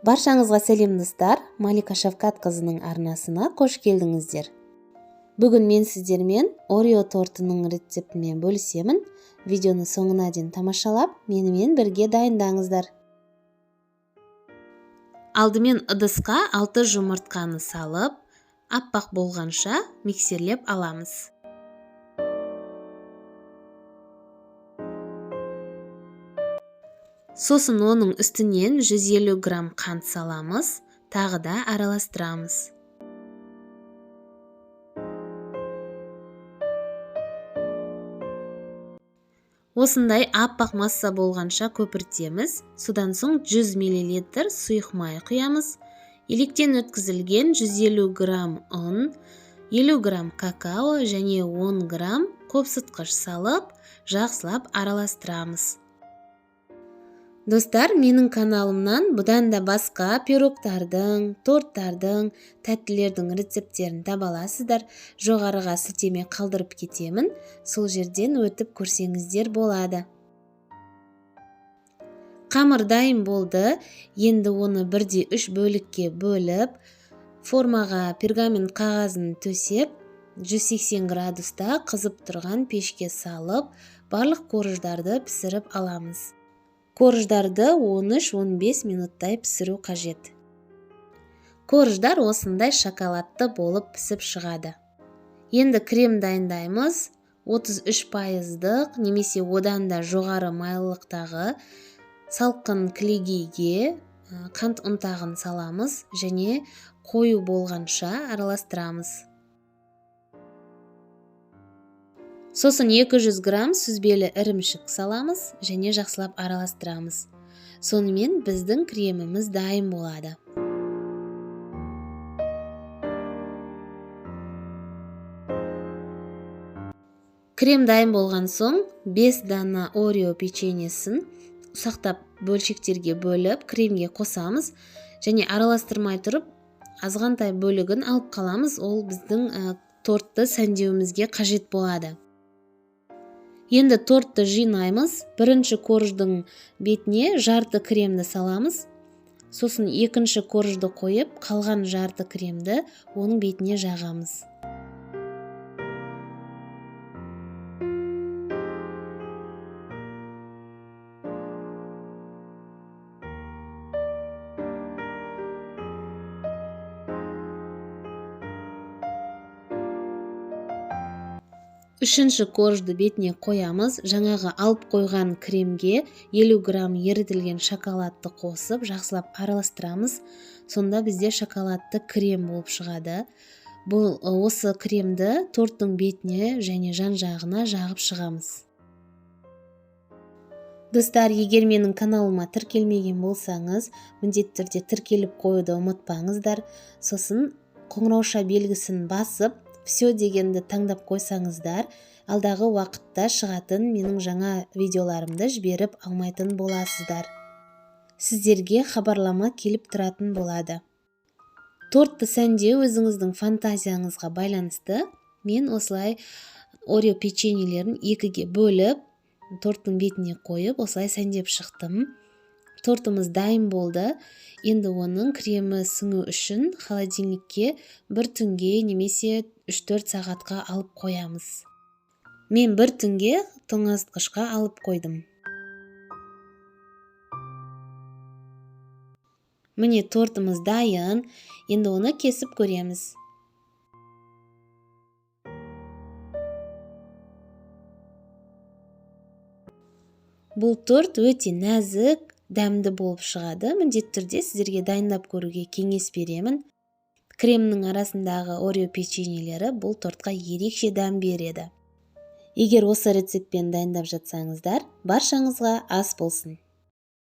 Баршаңызға сәлем достар, Малика Шавкат қызының арнасына қош келдіңіздер. Бүгін мен сіздермен Орео тортының рецептімен бөлісемін. Видеоны соңына дейін тамашалап, менімен бірге дайындаңыздар. Алдымен ыдысқа 6 жұмыртқаны салып, аппақ болғанша миксерлеп аламыз. Сосын оның үстінен 150 грамм қант саламыз, тағы да араластырамыз. Осындай аппақ масса болғанша көпіртеміз. Содан соң 100 мл сұйық май құямыз. Електен өткізілген 150 грамм ұн, 50 грамм какао және 10 грамм көпсытқыш салып, жақсылап араластырамыз. Достар, менің каналымнан бұдан да басқа пирогтардың, торттардың, тәттілердің рецепттерін таба аласыздар. Жоғарыға сілтеме қалдырып кетемін. Сол жерден өтіп көрсеңіздер болады. Қамыр дайын болды. Енді оны 1/3 бөлікке бөліп, формаға пергамент қағазын төсеп, 180 градуста қызып тұрған пешке салып, барлық қорждарды пісіріп аламыз. Қорждарды 13-15 минуттай пісіру қажет. Қорждар осындай шоколадты болып пісіп шығады. Енді крем дайындаймыз. 33% немесе одан да жоғары майлылықтағы салқын кілегейге қант ұнтағын саламыз және қою болғанша араластырамыз. Сосын 200 грамм сүзбелі ірімшік саламыз және жақсылап араластырамыз. Сонымен біздің креміміз дайын болады. Крем дайын болған соң 5 дана Орео печеньесін ұсақтап бөлшектерге бөліп, кремге қосамыз және араластырмай тұрып, азғантай бөлігін алып қаламыз. Ол біздің тортты сәндеуімізге қажет болады. Енді тортты жинаймыз. Бірінші қорждың бетіне жарты кремді саламыз. Сосын екінші қоржды қойып, қалған жарты кремді оның бетіне жағамыз. Үшінші қоржды бетіне қоямыз. Жаңағы алып қойған кремге 50 грамм ерітілген шоколадты қосып, жақсылап араластырамыз. Сонда бізде шоколадты крем болып шығады. Осы кремді торттың бетіне және жан жағына жағып шығамыз. Достар, егер менің каналыма тіркелмеген болсаңыз, міндетті түрде тіркеліп қоюды ұмытпаңыздар. Сосын қоңырауша белгісін басып, все дегенді таңдап қойсаңыздар, алдағы уақытта шығатын менің жаңа видеоларымды жіберіп алмайтын боласыздар. Сіздерге хабарлама келіп тұратын болады. Тортты сәндеу өзіңіздің фантазияңызға байланысты. Мен осылай Орео печеньелерін 2-ге бөліп, торттың бетіне қойып, осылай сәндеп шықтым. Тортымыз дайын болды. Енді оның кремі сіңу үшін холодильникке 1 түнге немесе 3-4 сағатқа алып қоямыз. Мен 1 түнге тоңазытқышқа алып қойдым. Міне тортымыз дайын. Енді оны кесіп көреміз. Бұл торт өте нәзік, дәмді болып шығады. Міндетті түрде сіздерге дайындап көруге кеңес беремін. Кремнің арасындағы Орео печеньелері бұл тортқа ерекше дәм береді. Егер осы рецептпен дайындап жатсаңыздар, баршаңызға ас болсын.